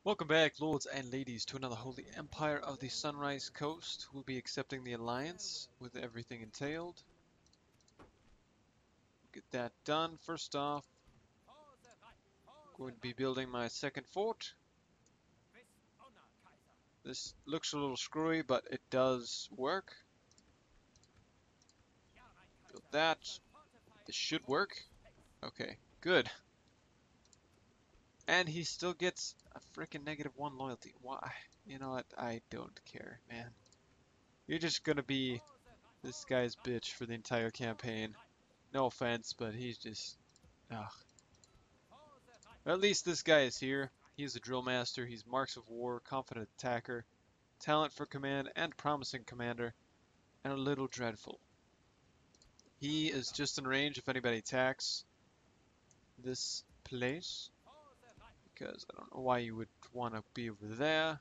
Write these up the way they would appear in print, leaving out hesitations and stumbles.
Welcome back, lords and ladies, to another Holy Empire of the Sunrise Coast. We'll be accepting the alliance with everything entailed. Get that done. First off, I'm going to be building my second fort. This looks a little screwy, but it does work. Build that. This should work. Okay, good. And he still gets a freaking -1 loyalty. Why? You know what? I don't care, man. You're just gonna be this guy's bitch for the entire campaign. No offense, but he's just... Ugh. At least this guy is here. He's a drill master, he's marks of war, confident attacker, talent for command and promising commander, and a little dreadful. He is just in range if anybody attacks this place, because I don't know why you would want to be over there.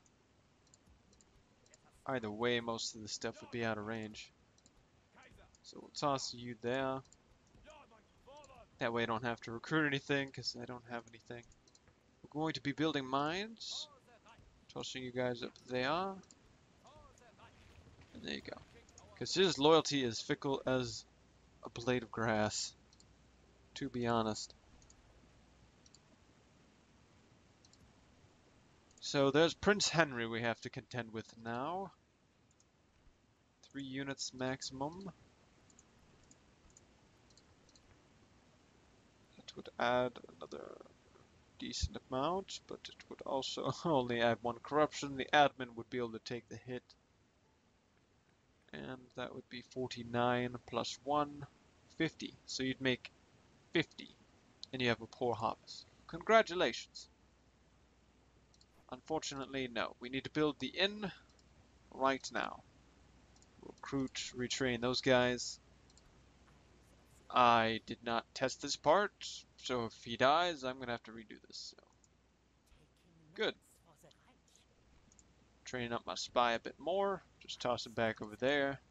Either way, most of the stuff would be out of range. So we'll toss you there. That way I don't have to recruit anything, because I don't have anything. We're going to be building mines. Tossing you guys up there. And there you go. Because his loyalty is fickle as a blade of grass, to be honest. So there's Prince Henry we have to contend with now. 3 units maximum. That would add another decent amount, but it would also only add 1 corruption. The admin would be able to take the hit. And that would be 49 plus 1, 50. So you'd make 50, and you have a poor harvest. Congratulations. Unfortunately, no. We need to build the inn right now. Recruit, retrain those guys. I did not test this part, so if he dies, I'm gonna have to redo this. So. Good. Training up my spy a bit more. Just toss him back over there.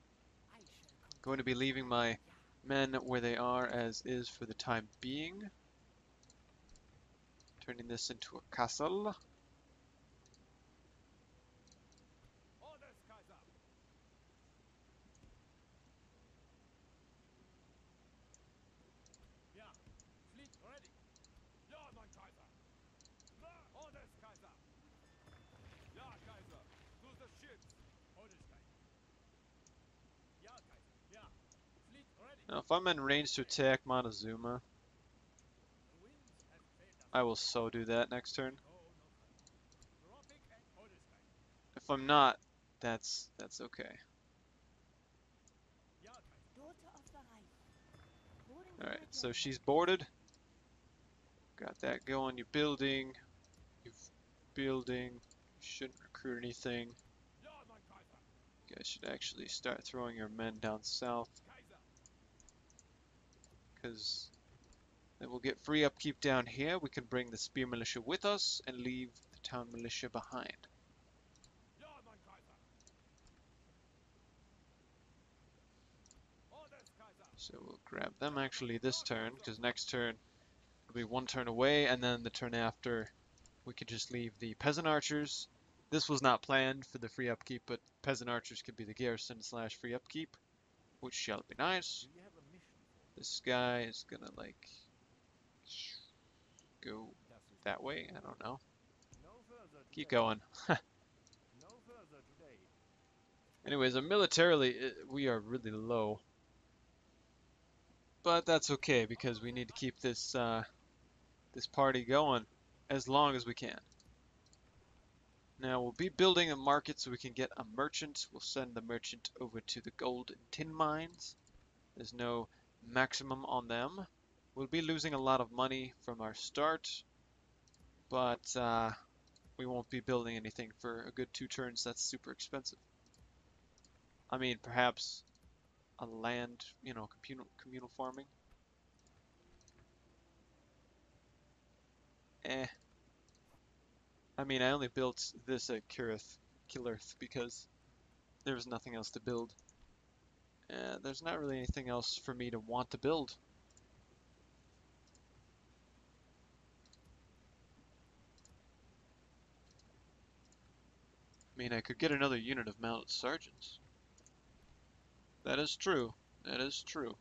Going to be leaving my men where they are as is for the time being. Turning this into a castle. Now, if I'm in range to attack Montezuma, I will so do that next turn. If I'm not, that's okay. Alright, so she's boarded. Got that going. You're building. You're building. Shouldn't recruit anything. You guys should actually start throwing your men down south, because then we'll get free upkeep down here. We can bring the spear militia with us and leave the town militia behind. So we'll grab them actually this turn, because next turn it'll be 1 turn away, and then the turn after we could just leave the peasant archers. This was not planned for the free upkeep, but peasant archers could be the garrison / free upkeep, which shall be nice. This guy is gonna like go that way. I don't know. Keep going. Anyways, militarily we are really low, but that's okay because we need to keep this this party going as long as we can. Now we'll be building a market so we can get a merchant. We'll send the merchant over to the gold and tin mines. There's no maximum on them. We'll be losing a lot of money from our start, but we won't be building anything for a good 2 turns. That's super expensive. I mean, perhaps a land, you know, communal farming. I mean, I only built this at Kilirth because there was nothing else to build. And there's not really anything else for me to want to build. mean, I could get another unit of mounted sergeants. That is true. That is true.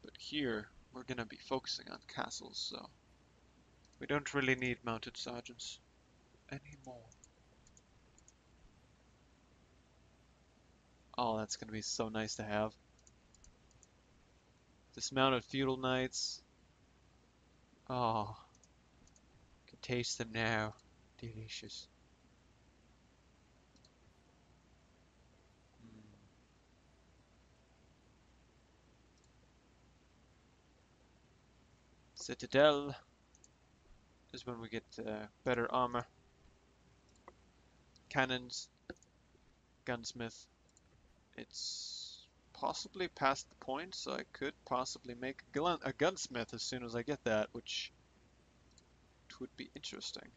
But here, we're gonna be focusing on castles, so we don't really need mounted sergeants anymore. Oh, that's gonna be so nice to have. Dismounted feudal knights. Oh, can taste them now. Delicious. Mm. Citadel is when we get better armor. Cannons, gunsmith. It's possibly past the point, so I could possibly make a gunsmith as soon as I get that, which would be interesting.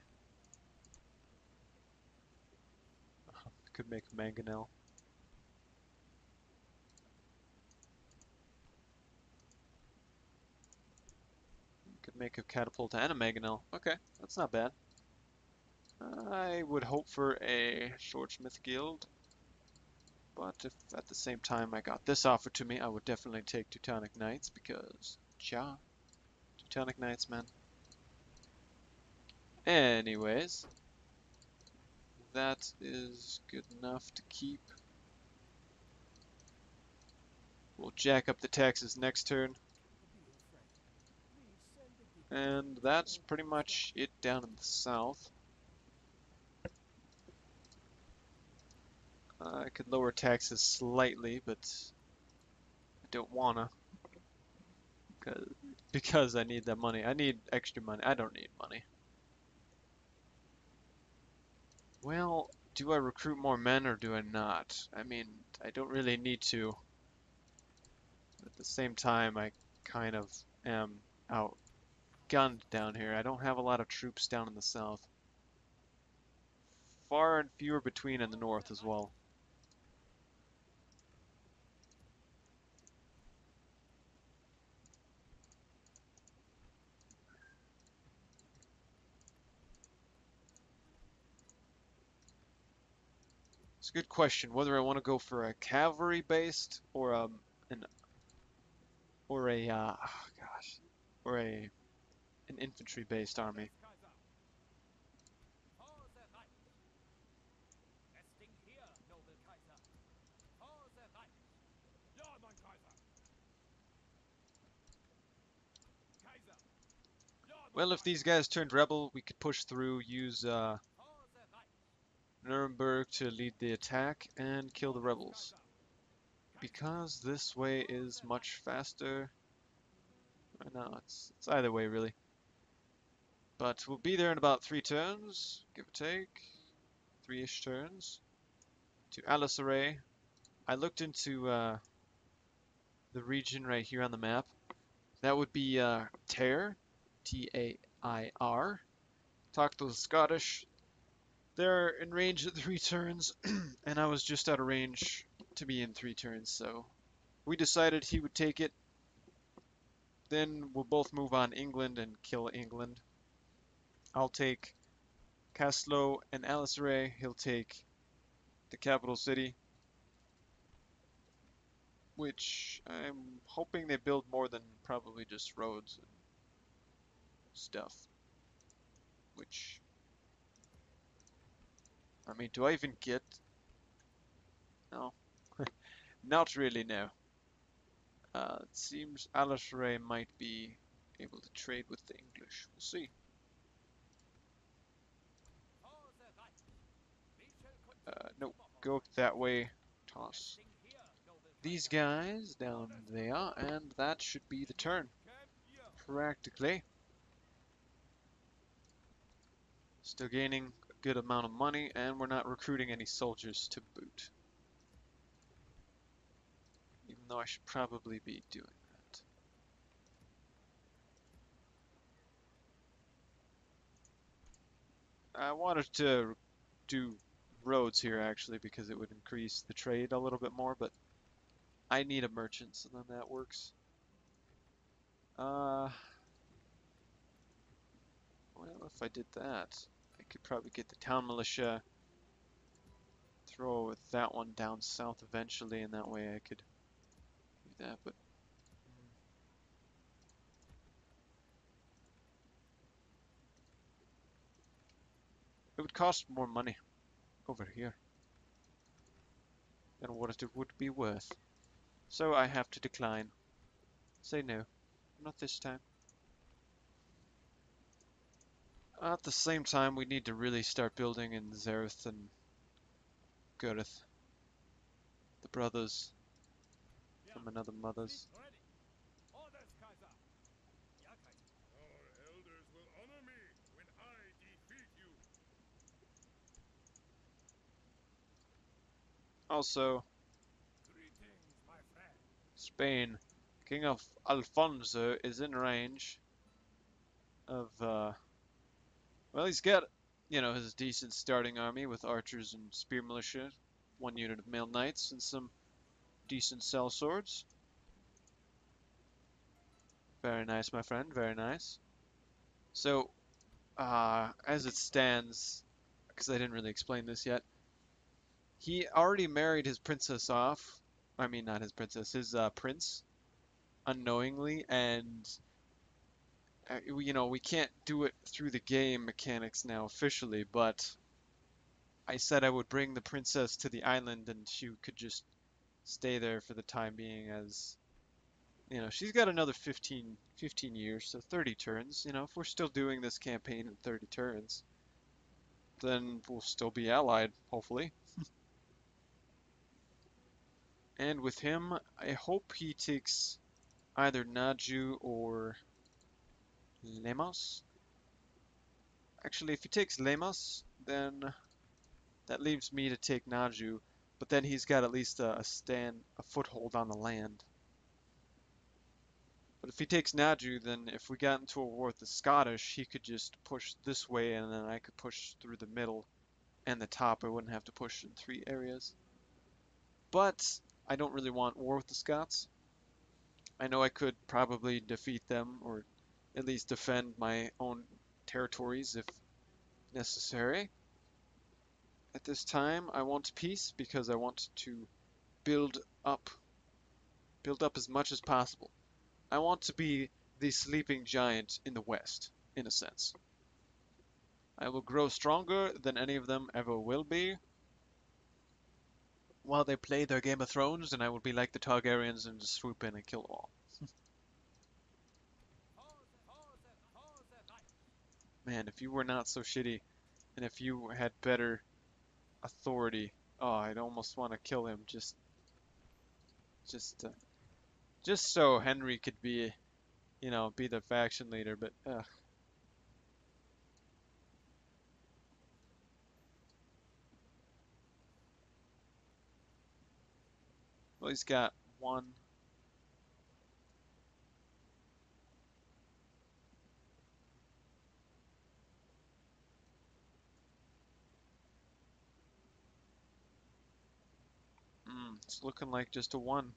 Could make a mangonel. Could make a catapult and a mangonel. Okay, that's not bad. I would hope for a swordsmith guild, but if at the same time I got this offered to me, I would definitely take Teutonic Knights because, Teutonic Knights, man. Anyways, that is good enough to keep. We'll jack up the taxes next turn. And that's pretty much it down in the south. I could lower taxes slightly, but I don't wanna. Because I need that money. I need extra money. I don't need money. Well, do I recruit more men or do I not? I mean, I don't really need to. At the same time, I kind of am outgunned down here. I don't have a lot of troops down in the south. Far and fewer between in the north as well. It's a good question whether I want to go for a cavalry based or an or a oh gosh or an infantry based army. Well, if these guys turned rebel, we could push through, use Nuremberg to lead the attack and kill the rebels. Because this way is much faster. No, it's either way really. But we'll be there in about 3 turns, give or take. 3-ish turns. To Alisare. I looked into the region right here on the map. That would be Tair, T-A-I-R. Talked to the Scottish. They're in range at 3 turns, and I was just out of range to be in 3 turns, so we decided he would take it. Then we'll both move on England and kill England. I'll take Caslo and Alisare. He'll take the capital city, which I'm hoping they build more than probably just roads and stuff. Which, I mean, do I even get? No, not really, no. It seems Alisare might be able to trade with the English. We'll see. Nope, go that way. Toss these guys down there, and that should be the turn. Practically. Still gaining a good amount of money, and we're not recruiting any soldiers to boot. Even though I should probably be doing that. I wanted to do roads here actually because it would increase the trade a little bit more, but I need a merchant, so then that works. Well, if I did that, I could probably get the town militia throw that one down south eventually, and that way I could do that, but it would cost more money over here than what it would be worth. So I have to decline. Say no. Not this time. At the same time, we need to really start building in Zareth and Gurith. The brothers from another mother's. Also, Spain. King of Alfonso is in range of, well, he's got, you know, his decent starting army with archers and spear militia, 1 unit of male knights, and some decent sellswords. Very nice, my friend, very nice. So, as it stands, because I didn't really explain this yet, he already married his princess off. I mean, not his princess, his prince, unknowingly, and you know, we can't do it through the game mechanics now officially, but I said I would bring the princess to the island and she could just stay there for the time being, as, you know, she's got another 15 years, so 30 turns. You know, if we're still doing this campaign in 30 turns, then we'll still be allied, hopefully. And with him, I hope he takes either Naju or Lemos. Actually, if he takes Lemos, then that leaves me to take Naju, but then he's got at least a foothold on the land. But if he takes Naju, then if we got into a war with the Scottish, he could just push this way, and then I could push through the middle and the top. I wouldn't have to push in 3 areas. But I don't really want war with the Scots. I know I could probably defeat them, or at least defend my own territories if necessary. At this time, I want peace because I want to build up, as much as possible. I want to be the sleeping giant in the West, in a sense. I will grow stronger than any of them ever will be while they play their Game of Thrones, and I will be like the Targaryens and just swoop in and kill them all. Man, if you were not so shitty, and if you had better authority, oh, I'd almost want to kill him just, uh, just so Henry could be, you know, be the faction leader. But well, he's got one. It's looking like just a 1.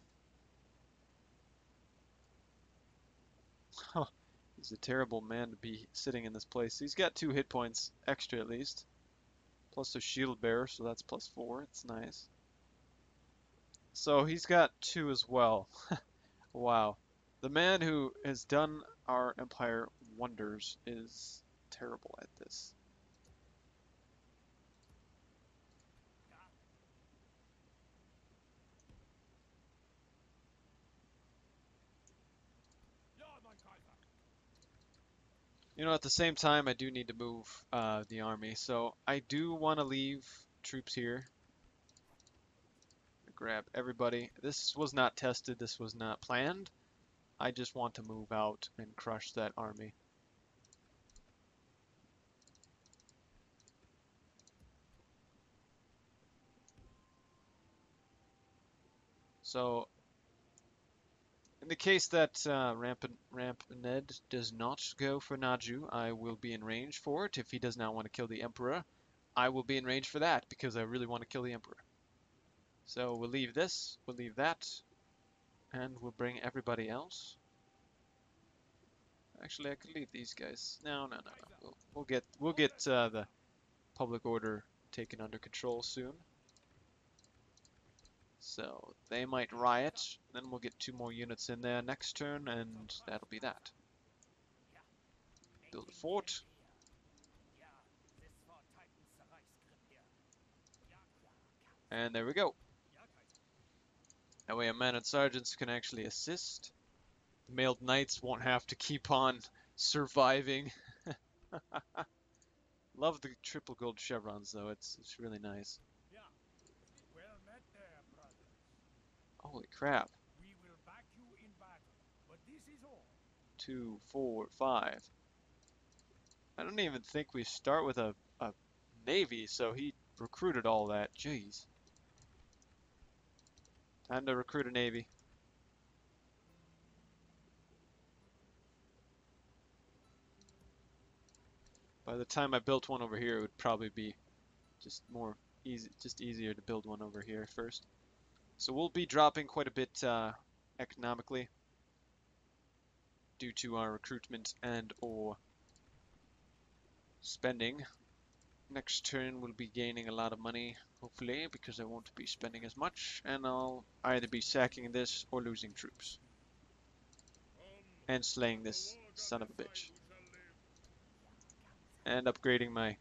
He's a terrible man to be sitting in this place. He's got 2 hit points extra at least, plus a shield bearer, so that's +4. It's nice. So he's got 2 as well. Wow. The man who has done our empire wonders is terrible at this. You know, at the same time, I do need to move the army, so I do want to leave troops here. Grab everybody. This was not tested, this was not planned. I just want to move out and crush that army. So, in the case that Ramp Ned does not go for Naju, I will be in range for it. If he does not want to kill the Emperor, I will be in range for that because I really want to kill the Emperor. So we'll leave this, we'll leave that, and we'll bring everybody else. Actually, I could leave these guys. No. We'll get the public order taken under control soon. So they might riot, then we'll get 2 more units in there next turn, and that'll be that. Build a fort. And there we go. That way our man-at sergeants can actually assist. The mailed knights won't have to keep on surviving. Love the triple gold chevrons though, it's really nice. Well met there, brothers. Holy crap. We will back you in battle, but this is all. 2, 4, 5. I don't even think we start with a navy, so he recruited all that. Jeez. Time to recruit a navy. By the time I built one over here, it would probably be just easier to build one over here first. So we'll be dropping quite a bit economically due to our recruitment and or spending. Next turn we'll be gaining a lot of money, hopefully, because I won't be spending as much, and I'll either be sacking this or losing troops. And slaying this son of a bitch. And upgrading my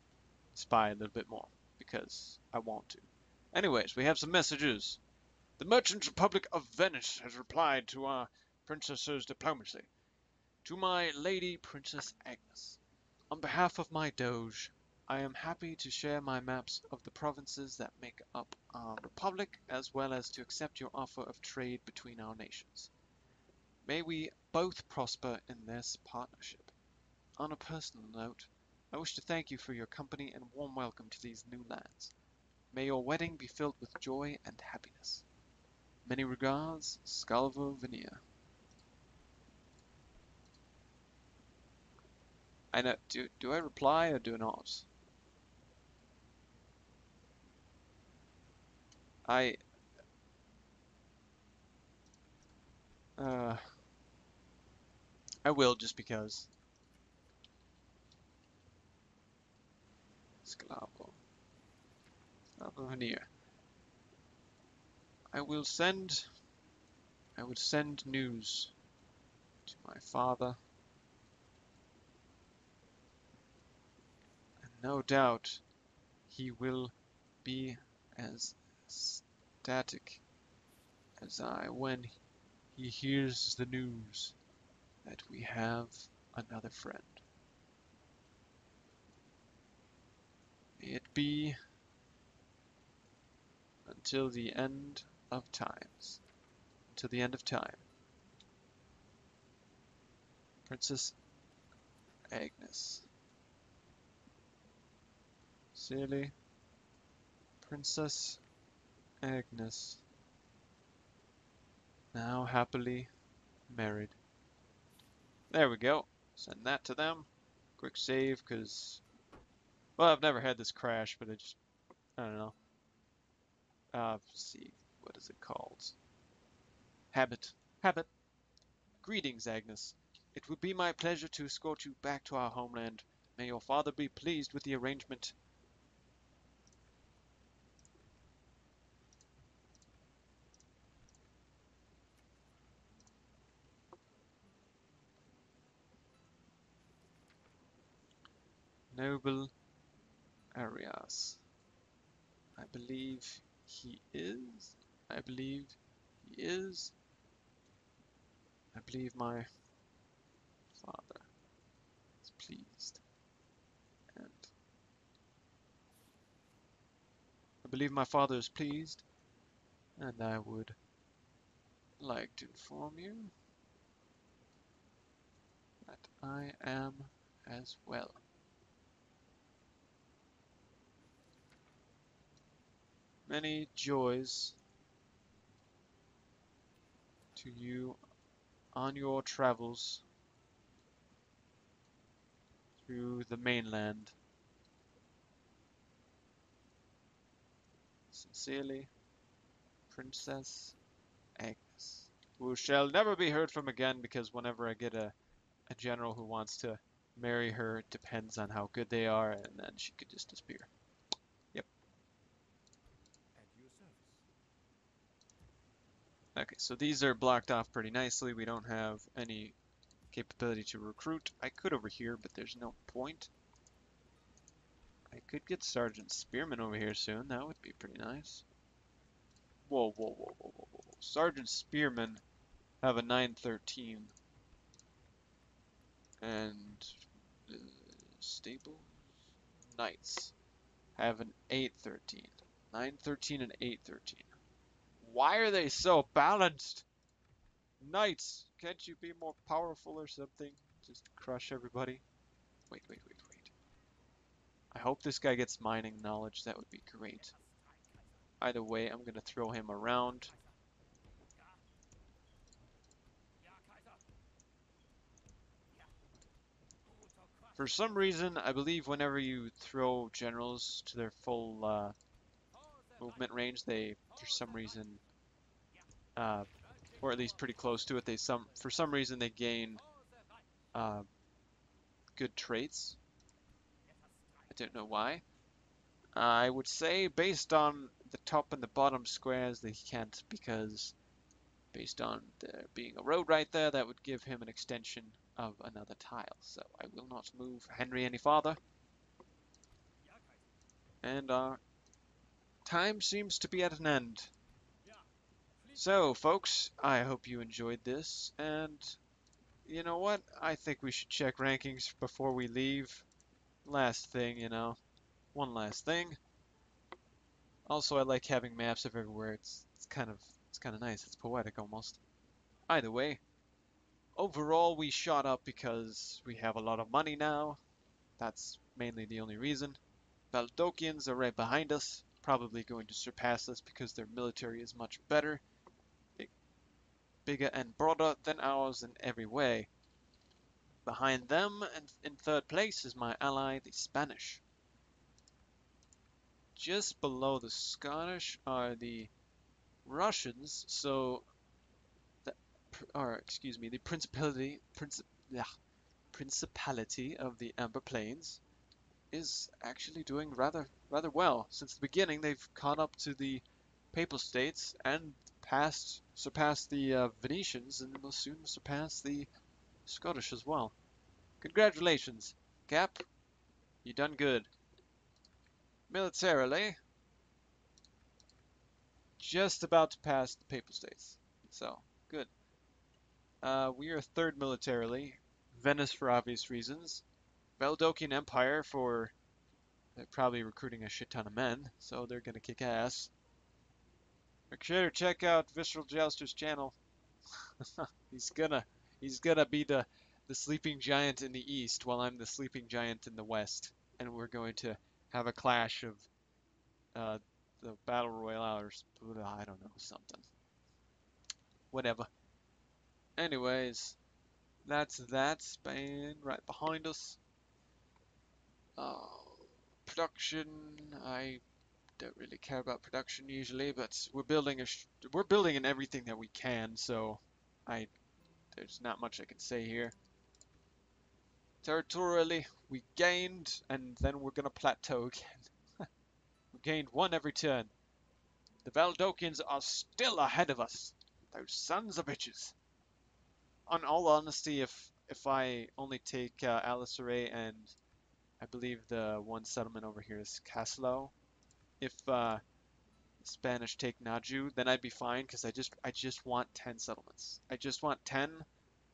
spy a little bit more, because I want to. Anyways, we have some messages. The Merchant Republic of Venice has replied to our princess's diplomacy. To my lady Princess Agnes. On behalf of my Doge, I am happy to share my maps of the provinces that make up our republic, as well as to accept your offer of trade between our nations. May we both prosper in this partnership. On a personal note, I wish to thank you for your company and warm welcome to these new lands. May your wedding be filled with joy and happiness. Many regards, Scalvo Veneer. I know. Do I reply or do not? I will just because. Scalvo Veneer. I would send news to my father. And no doubt he will be as ecstatic as I when he hears the news that we have another friend. May it be until the end of times. Until the end of time. Princess Agnes. Sincerely, Princess Agnes. Now happily married. There we go. Send that to them. Quick save, because... Well, I've never had this crash, but I don't know. Let's see. What is it called? Habit. Habit. Greetings, Agnes. It would be my pleasure to escort you back to our homeland. May your father be pleased with the arrangement. Noble Arias. I believe he is. I believe he is. I believe my father is pleased. And I believe my father is pleased. And I would like to inform you that I am as well. Many joys to you on your travels through the mainland. Sincerely, Princess Agnes, who shall never be heard from again, because whenever I get a general who wants to marry her, it depends on how good they are, and then she could just disappear. Yep. At your service. Okay, so these are blocked off pretty nicely. We don't have any capability to recruit. I could over here, but there's no point. I could get Sergeant Spearman over here soon. That would be pretty nice. Whoa, whoa, whoa, whoa, whoa, whoa. Sergeant Spearman have a 913. And stable knights have an 813. 913 and 813. Why are they so balanced? Knights, can't you be more powerful or something? Just crush everybody. Wait, wait, wait, wait. I hope this guy gets mining knowledge. That would be great. Either way, I'm gonna throw him around. For some reason, I believe whenever you throw generals to their full movement range, they, for some reason, or at least pretty close to it, for some reason they gain uh, good traits. I don't know why. I would say based on the top and the bottom squares they can't, because based on there being a road right there, that would give him an extension of another tile. So I will not move Henry any farther. And our time seems to be at an end. So folks, I hope you enjoyed this, and you know what? I think we should check rankings before we leave. Last thing, you know. One last thing. Also, I like having maps of everywhere. It's kind of nice. It's poetic almost. Either way, overall we shot up because we have a lot of money now. That's mainly the only reason. Valdokians are right behind us, probably going to surpass us because their military is much better, bigger and broader than ours in every way. Behind them and in third place is my ally, the Spanish. Just below the Scottish are the Russians, so the Principality of the Amber Plains is actually doing rather well. Since the beginning, they've caught up to the Papal States and surpassed the Venetians, and will soon surpass the Scottish as well. Congratulations, Cap. You done good. Militarily, just about to pass the Papal States. So, good. We are third militarily. Venice for obvious reasons. Valdokian Empire for they're probably recruiting a shit ton of men, so they're gonna kick ass. Make sure to check out Visceral Jouster's channel. he's gonna he's gonna be the sleeping giant in the east while I'm the sleeping giant in the west, and we're going to have a clash of uh, the battle royale or I don't know, something. Whatever. Anyways, that's that. Spain right behind us. Uh, Production. I don't really care about production usually, but we're building in everything that we can, so I there's not much I can say here. Territorially, we gained, and then we're gonna plateau again. We gained one every turn. The Valdokians are still ahead of us. Those sons of bitches. On all honesty, if I only take Alisaray and I believe the one settlement over here is Caslo, if Spanish take Naju, then I'd be fine because I just want 10 settlements. I just want 10,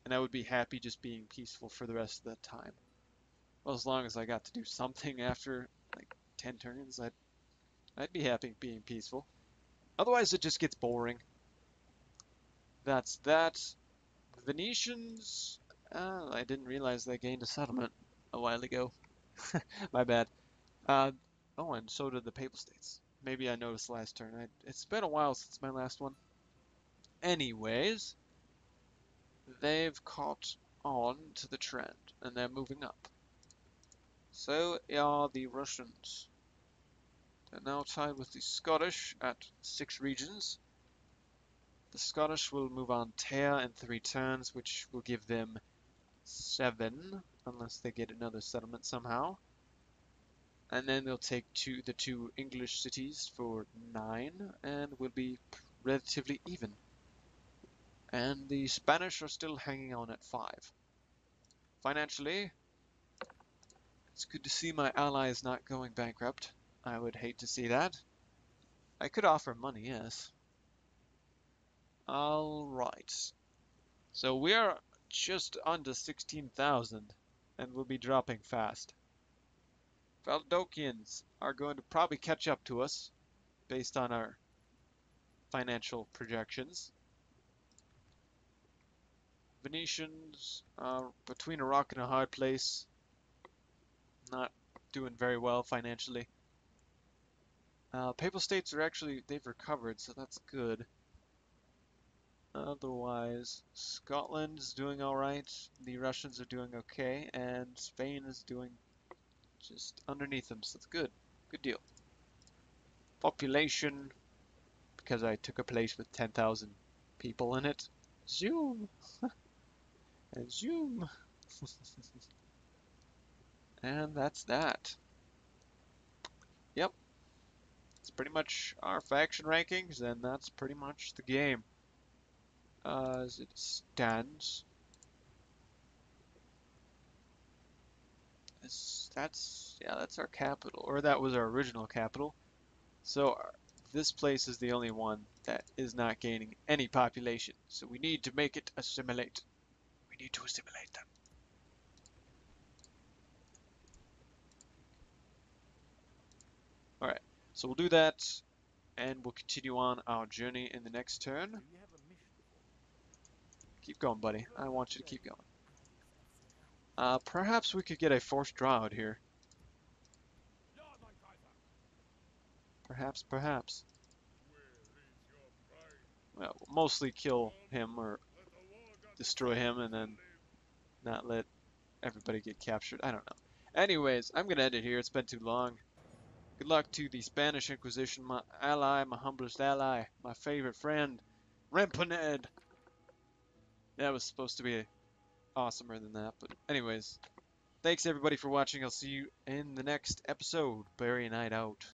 and I would be happy just being peaceful for the rest of the time. Well, as long as I got to do something after like 10 turns, I'd be happy being peaceful. Otherwise, it just gets boring. That's that. Venetians, I didn't realize they gained a settlement a while ago. My bad. Uh, oh, and so did the Papal States. Maybe I noticed last turn. It's been a while since my last one. Anyways, they've caught on to the trend, and they're moving up. So are the Russians. They're now tied with the Scottish at 6 regions. The Scottish will move on Tear in 3 turns, which will give them 7, unless they get another settlement somehow. And then they'll take the two English cities for 9, and will be relatively even. And the Spanish are still hanging on at 5. Financially, it's good to see my allies not going bankrupt. I would hate to see that. I could offer money, yes. Alright. So we are just under 16,000 and we'll be dropping fast. Valdokians are going to probably catch up to us based on our financial projections. Venetians are between a rock and a hard place. Not doing very well financially. Papal states are actually, they've recovered, so that's good. Otherwise, Scotland's doing alright, the Russians are doing okay, and Spain is doing just underneath them, so that's good. Good deal. Population, because I took a place with 10,000 people in it. Zoom! And zoom! And that's that. Yep. It's pretty much our faction rankings, and that's pretty much the game. As it stands. That's our capital, or that was our original capital. So this place is the only one that is not gaining any population. So we need to make it assimilate. We need to assimilate them. Alright, so we'll do that, and we'll continue on our journey in the next turn. Do you have a mission for me? Keep going, buddy. I want you to keep going. Perhaps we could get a forced draw out here. Ja, mein Kaiser. Perhaps, perhaps. Where is your pride? Well, we'll mostly kill him or Let the war gods destroy him and then not let everybody get captured. I don't know. Anyways, I'm gonna end it here. It's been too long. Good luck to the Spanish Inquisition, my ally, my humblest ally, my favorite friend, Remponed. That was supposed to be awesomer than that, but anyways, thanks everybody for watching. I'll see you in the next episode. Barry Night out.